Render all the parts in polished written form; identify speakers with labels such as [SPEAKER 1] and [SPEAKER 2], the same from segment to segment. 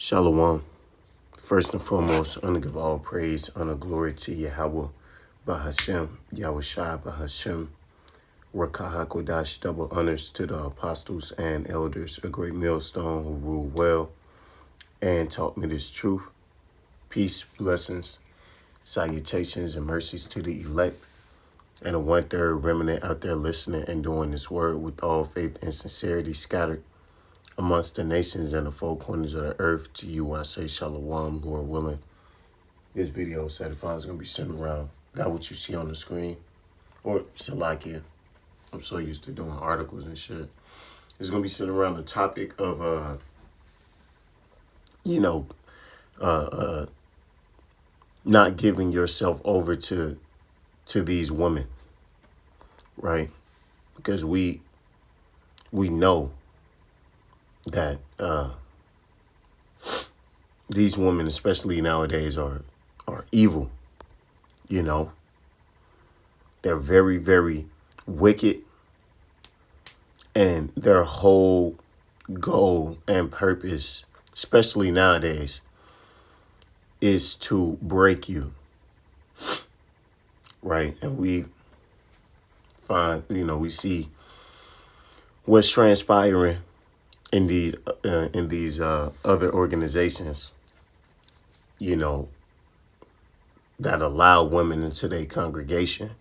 [SPEAKER 1] Shalom. First and foremost, honor give all praise, honor, glory to Yahweh, Bahashem, Yahweh Shai, Bahashem, Rakaha Kodash, double honors to the apostles and elders, a great millstone who ruled well and taught me this truth. Peace, blessings, salutations, and mercies to the elect, and a one-third remnant out there listening and doing this word with all faith and sincerity scattered amongst the nations and the four corners of the earth. To you I say shalom, Lord willing. This video certified is going to be sent around. That what you see on the screen. Or Salakia. I'm so used to doing articles and shit. It's going to be sent around the topic of, not giving yourself over to these women. Right? Because we know that these women, especially nowadays, are evil. You know, they're very, very wicked, and their whole goal and purpose, especially nowadays, is to break you. Right? And we find, we see what's transpiring in these other organizations, that allow women into their congregation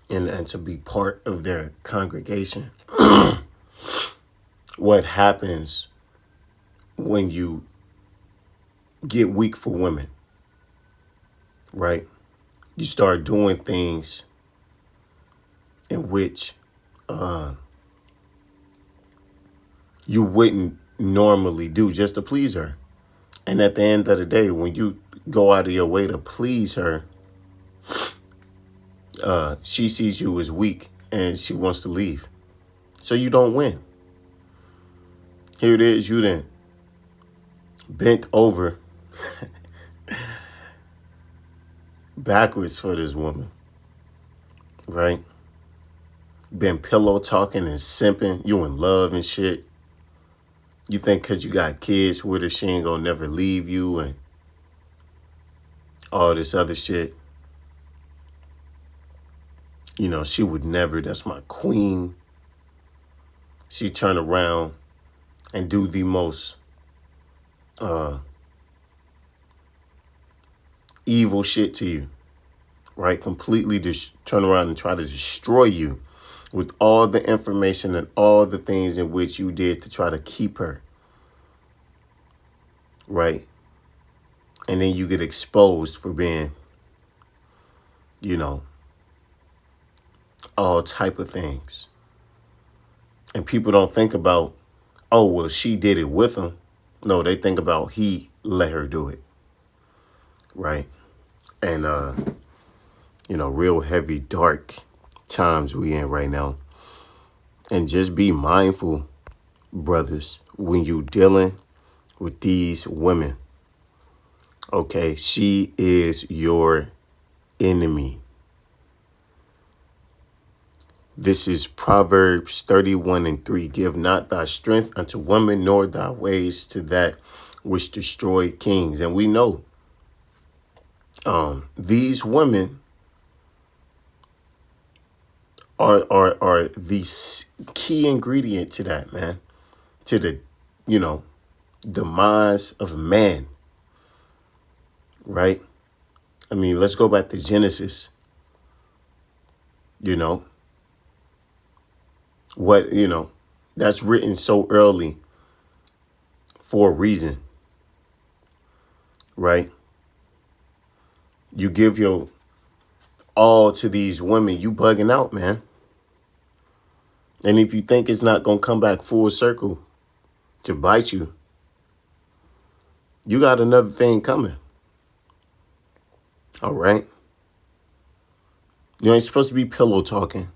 [SPEAKER 1] and to be part of their congregation. What happens when you get weak for women, right? You start doing things in which you wouldn't normally do just to please her. And at the end of the day, when you go out of your way to please her, she sees you as weak and she wants to leave. So you don't win. Here it is, you then bent over backwards for this woman, right? Been pillow talking and simping, you in love and shit. You think because you got kids with her, she ain't gonna never leave you and all this other shit. She would never, that's my queen. She turn around and do the most evil shit to you, right? Completely just turn around and try to destroy you with all the information and all the things in which you did to try to keep her, right? And then you get exposed for being, all type of things. And people don't think about, oh, well, she did it with him. No, they think about he let her do it, right? And, real heavy, dark times we in right now. And just be mindful, brothers, when you dealing with these women. Okay, she is your enemy. This is Proverbs 31:3. Give not thy strength unto woman, nor thy ways to that which destroy kings. And we know these women are the key ingredient to that, man. To the, demise of man. Right? I mean, let's go back to Genesis. What, that's written so early for a reason, right? You give your all to these women, you bugging out, man. And if you think it's not going to come back full circle to bite you, you got another thing coming. All right? You ain't supposed to be pillow talking.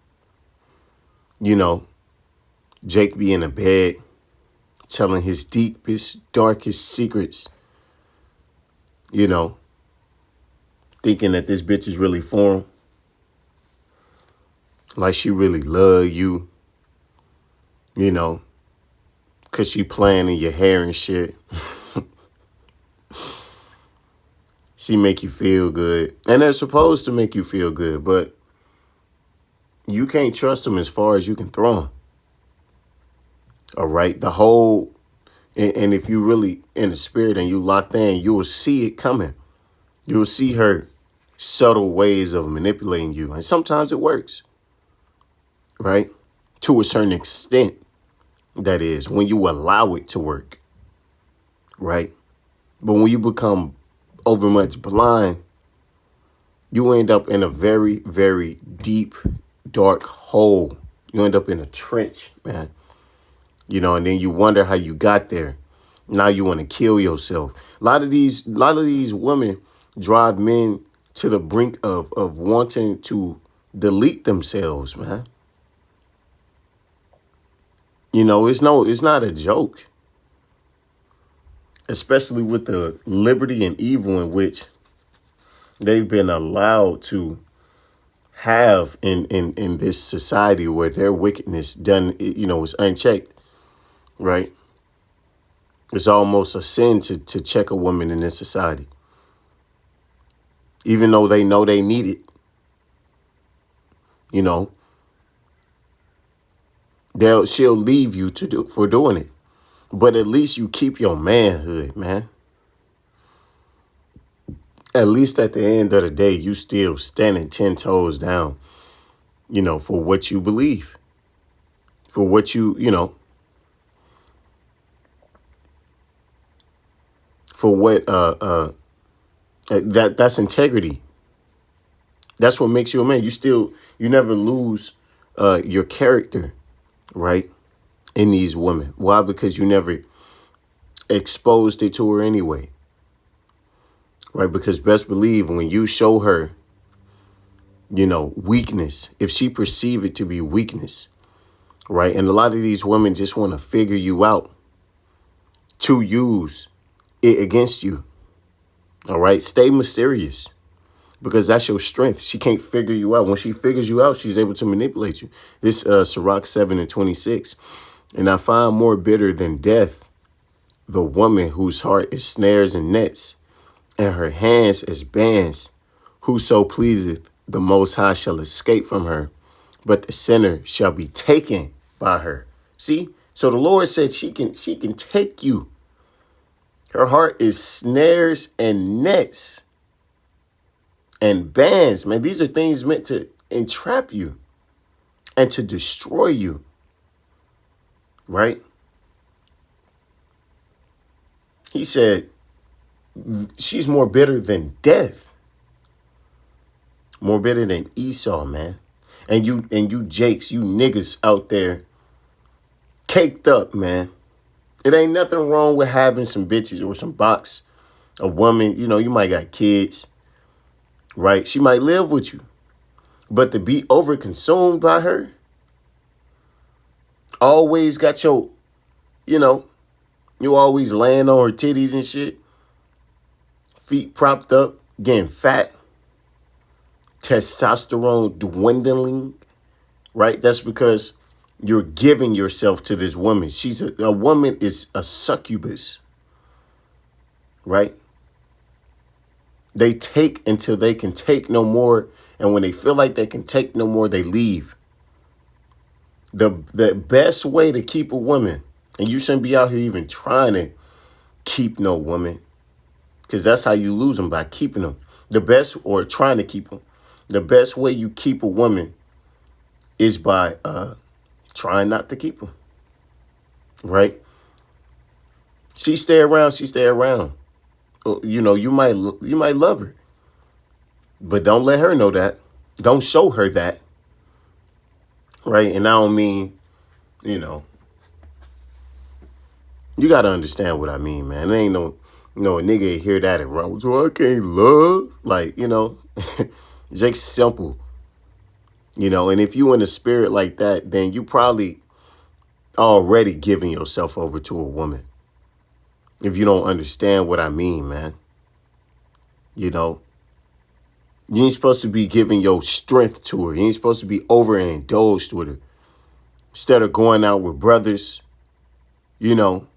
[SPEAKER 1] Jake be in a bed telling his deepest, darkest secrets, thinking that this bitch is really for him. Like she really love you, because she playing in your hair and shit. She make you feel good. And they're supposed to make you feel good, but you can't trust them as far as you can throw them. All right? And if you really in the spirit and you locked in, you will see it coming. You will see her subtle ways of manipulating you. And sometimes it works, right? To a certain extent, that is, when you allow it to work, right? But when you become overmuch blind, you end up in a very, very deep, dark hole. You end up in a trench, man. You know, and then you wonder how you got there. Now you want to kill yourself. A lot of these women drive men to the brink of wanting to delete themselves, man. You know, it's not a joke. Especially with the liberty and evil in which they've been allowed to have in this society where their wickedness done, you know, is unchecked, right? It's almost a sin to check a woman in this society, even though they know they need it. You know, she'll leave you for doing it, but at least you keep your manhood, man. At least at the end of the day, you still standing 10 toes down, you know, for what you believe, for what you know, for what that's integrity. That's what makes you a man. You never lose your character, right? In these women. Why? Because you never exposed it to her anyway. Right? Because best believe when you show her, you know, weakness, if she perceive it to be weakness, right? And a lot of these women just want to figure you out to use it against you. All right? Stay mysterious because that's your strength. She can't figure you out. When she figures you out, she's able to manipulate you. This Sirach 7:26. And I find more bitter than death the woman whose heart is snares and nets, and her hands as bands. Whoso pleaseth the Most High shall escape from her, but the sinner shall be taken by her. See? So the Lord said she can take you. Her heart is snares and nets and bands. Man, these are things meant to entrap you and to destroy you. Right? He said, she's more bitter than death. More bitter than Esau, man. And you Jakes, you niggas out there caked up, man. It ain't nothing wrong with having some bitches or some box, a woman. You know, you might got kids, right? She might live with you. But to be overconsumed by her, always got your, you know, you always laying on her titties and shit. Feet propped up, getting fat. Testosterone dwindling, right? That's because you're giving yourself to this woman. She's a woman is a succubus, right? They take until they can take no more. And when they feel like they can take no more, they leave. The best way to keep a woman, and you shouldn't be out here even trying to keep no woman, because that's how you lose them, by keeping them. The best, or trying to keep them. The best way you keep a woman is by trying not to keep her. Right? She stay around. You know, you might love her, but don't let her know that. Don't show her that. Right? And I don't mean, you know, you got to understand what I mean, man. There ain't no a nigga hear that and run. So I can't love. Like, you know, just simple. You know, and if you in a spirit like that, then you probably already giving yourself over to a woman. If you don't understand what I mean, man. You know, you ain't supposed to be giving your strength to her. You ain't supposed to be overindulged with her. Instead of going out with brothers, you know,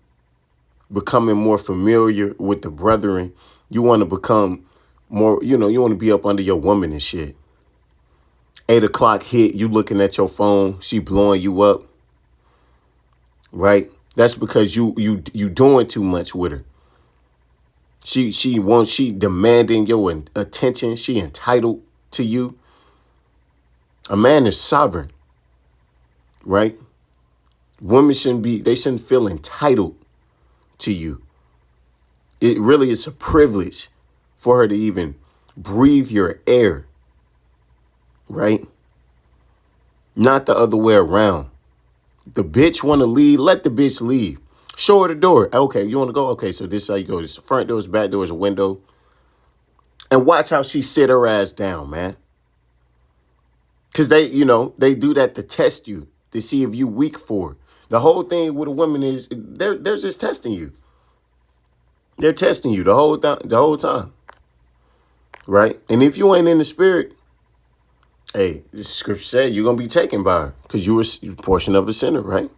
[SPEAKER 1] becoming more familiar with the brethren. You want to become more, you know, you want to be up under your woman and shit. 8 o'clock hit, you looking at your phone, she blowing you up, right? That's because you doing too much with her. She demanding your attention. She entitled to you. A man is sovereign, right? Women shouldn't feel entitled to you. It really is a privilege for her to even breathe your air, right? Not the other way around. The bitch want to leave, let the bitch leave. Show her the door. Okay, you want to go? Okay, so this is how you go. This is the front door, is back door, is a window. And watch how she sit her ass down, man. Because they do that to test you, to see if you weak for it. The whole thing with a woman is they're just testing you. They're testing you the whole time. Right? And if you ain't in the spirit, hey, the scripture said you're going to be taken by her because you were a portion of a sinner, right?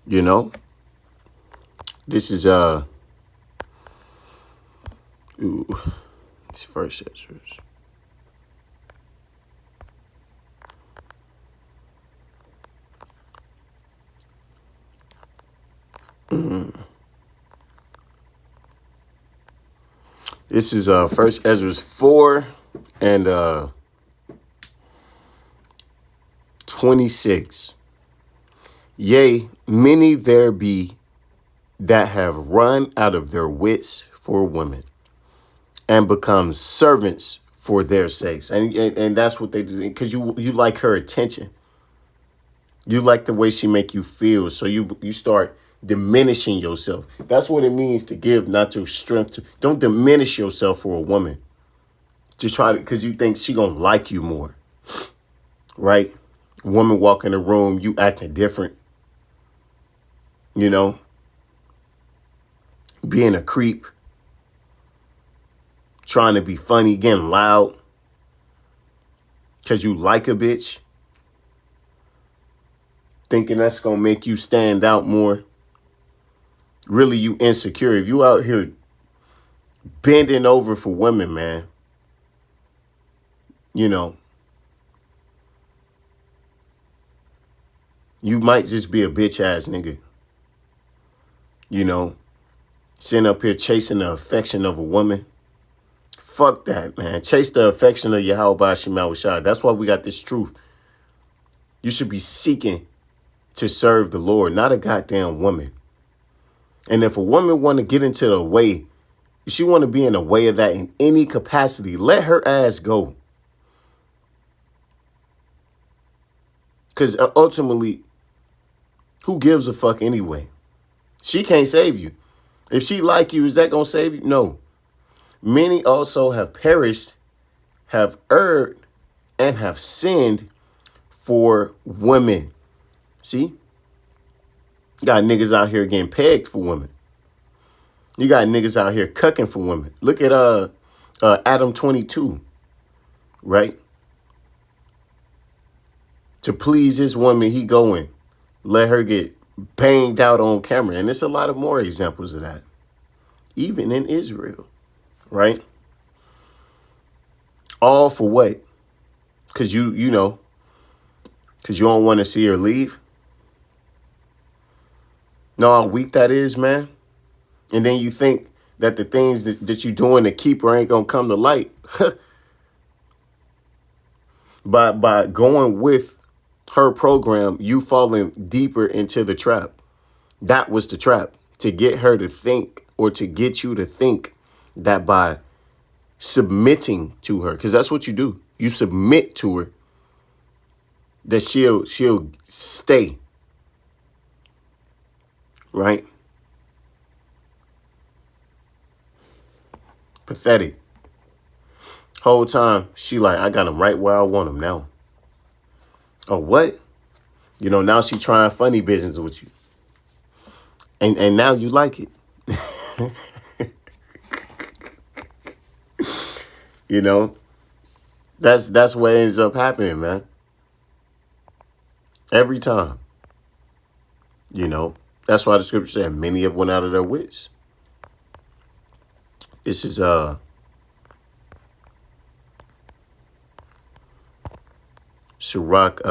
[SPEAKER 1] You know? This is, it's First Ezra. This is First Ezra 4 and 26. Yea, many there be that have run out of their wits for women and become servants for their sakes. And that's what they do, because you like her attention. You like the way she make you feel. So you start diminishing yourself. That's what it means to give, not to strength. Don't diminish yourself for a woman. Just try to, because you think she gonna like you more, right? Woman walk in the room, you acting different. You know, being a creep, trying to be funny, getting loud, because you like a bitch, thinking that's gonna make you stand out more. Really, you insecure. If you out here bending over for women, man, you know, you might just be a bitch ass nigga. You know, sitting up here chasing the affection of a woman. Fuck that, man. Chase the affection of Yahweh Shema Shai. That's why we got this truth. You should be seeking to serve the Lord, not a goddamn woman. And if a woman want to get into the way, if she want to be in the way of that in any capacity, let her ass go. Because ultimately, who gives a fuck anyway? She can't save you. If she like you, is that going to save you? No. Many also have perished, have erred, and have sinned for women. See? You got niggas out here getting pegged for women. You got niggas out here cucking for women. Look at Adam 22, right? To please his woman, he going, let her get banged out on camera. And there's a lot of more examples of that. Even in Israel, right? All for what? Because you know, because you don't want to see her leave. Know how weak that is, man? And then you think that the things that you're doing to keep her ain't going to come to light. By going with her program, you falling deeper into the trap. That was the trap. To get her to think, or to get you to think that by submitting to her, because that's what you do. You submit to her, that she'll stay. Right? Pathetic. Whole time, she like, I got him right where I want him now. Oh, what? You know, now she trying funny business with you. And now you like it. You know? That's what ends up happening, man. Every time. You know, that's why the scripture said many have went out of their wits. This is Sirach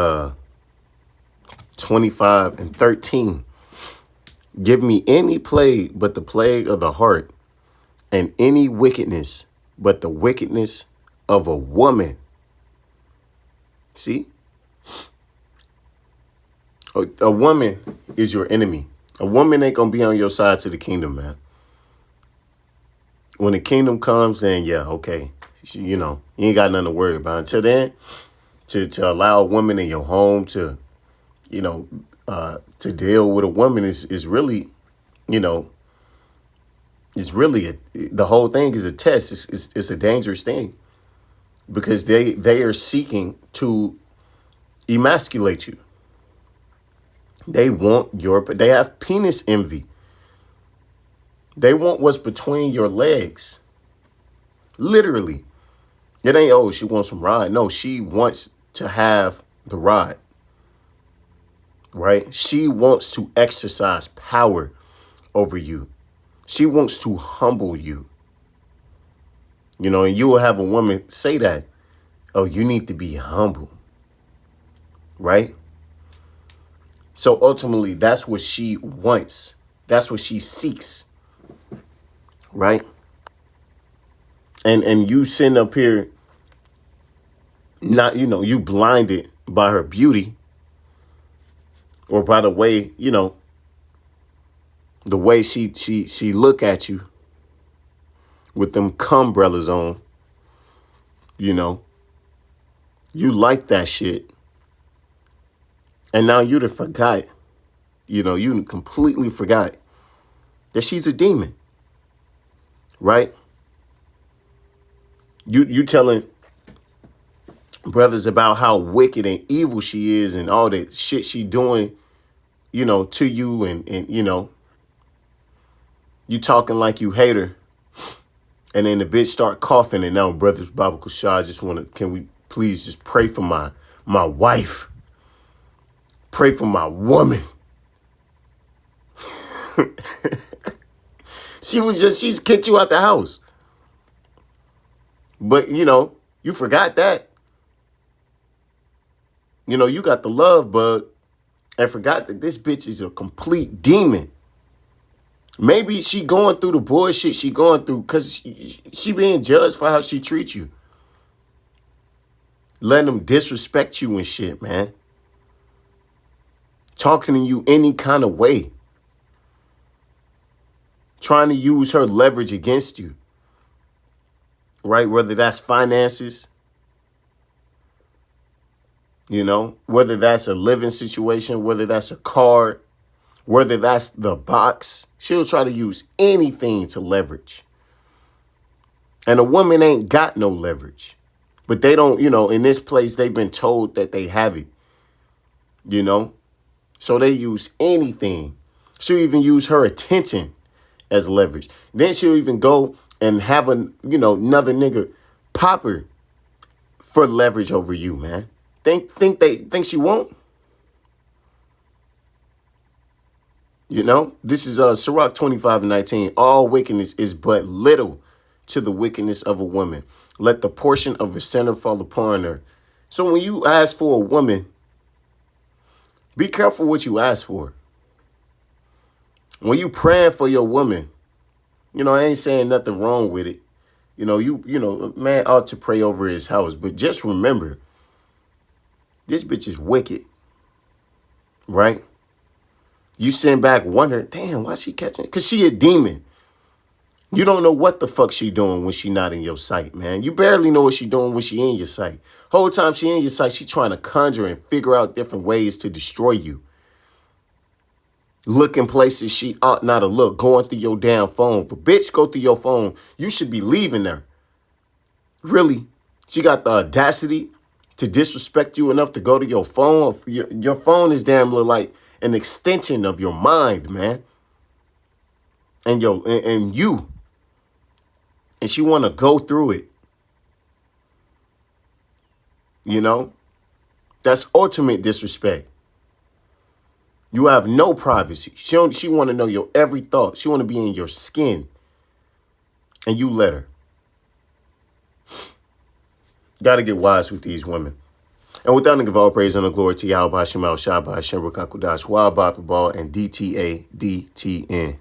[SPEAKER 1] 25:13. Give me any plague but the plague of the heart, and any wickedness but the wickedness of a woman. See? A woman is your enemy. A woman ain't going to be on your side to the kingdom, man. When the kingdom comes, then yeah, okay. You know, you ain't got nothing to worry about. Until then, to allow a woman in your home to, you know, to deal with a woman is really, you know, it's really the whole thing is a test. It's a dangerous thing because they are seeking to emasculate you. They want they have penis envy. They want what's between your legs. Literally. It ain't, oh, she wants some ride. No, she wants to have the ride. Right? She wants to exercise power over you. She wants to humble you. You know, and you will have a woman say that, oh, you need to be humble. Right? So ultimately, that's what she wants. That's what she seeks. Right? And you sitting up here, not, you know, you blinded by her beauty or by the way, you know, the way she look at you with them cumbrellas on, you know, you like that shit. And now you'd have forgot, you know, you completely forgot that she's a demon, right? You telling brothers about how wicked and evil she is and all that shit she doing, you know, to you and you know, you talking like you hate her. And then the bitch start coughing and now Brothers Baba Kushah, can we please just pray for my wife? Pray for my woman. She's kicked you out the house. But, you know, you forgot that. You know, you got the love bug and forgot that this bitch is a complete demon. Maybe she going through the bullshit she going through because she being judged for how she treats you. Letting them disrespect you and shit, man. Talking to you any kind of way. Trying to use her leverage against you. Right? Whether that's finances. You know, whether that's a living situation, whether that's a car, whether that's the box. She'll try to use anything to leverage. And a woman ain't got no leverage. But they don't, you know, in this place, they've been told that they have it. You know? So they use anything. She'll even use her attention as leverage. Then she'll even go and have another nigga pop her for leverage over you, man. Think she won't? You know, this is Sirach 25:19. All wickedness is but little to the wickedness of a woman. Let the portion of a sinner fall upon her. So when you ask for a woman, be careful what you ask for. When you praying for your woman, you know, I ain't saying nothing wrong with it. You know, a man ought to pray over his house. But just remember, this bitch is wicked. Right? You send back wondering, damn, why she catching it? Because she a demon. You don't know what the fuck she doing when she not in your sight, man. You barely know what she doing when she in your sight. Whole time she in your sight, she trying to conjure and figure out different ways to destroy you. Looking places she ought not to look, going through your damn phone. If a bitch go through your phone, you should be leaving her. Really? She got the audacity to disrespect you enough to go to your phone? Your phone is damn like an extension of your mind, man. And you. And she want to go through it. You know? That's ultimate disrespect. You have no privacy. She want to know your every thought. She want to be in your skin. And you let her. Got to get wise with these women. And with that, I give all praise and glory to Yahweh Hashem, El Shaddai, Hashem, Rakakudash, Wild Bop Ball, and DTADTN.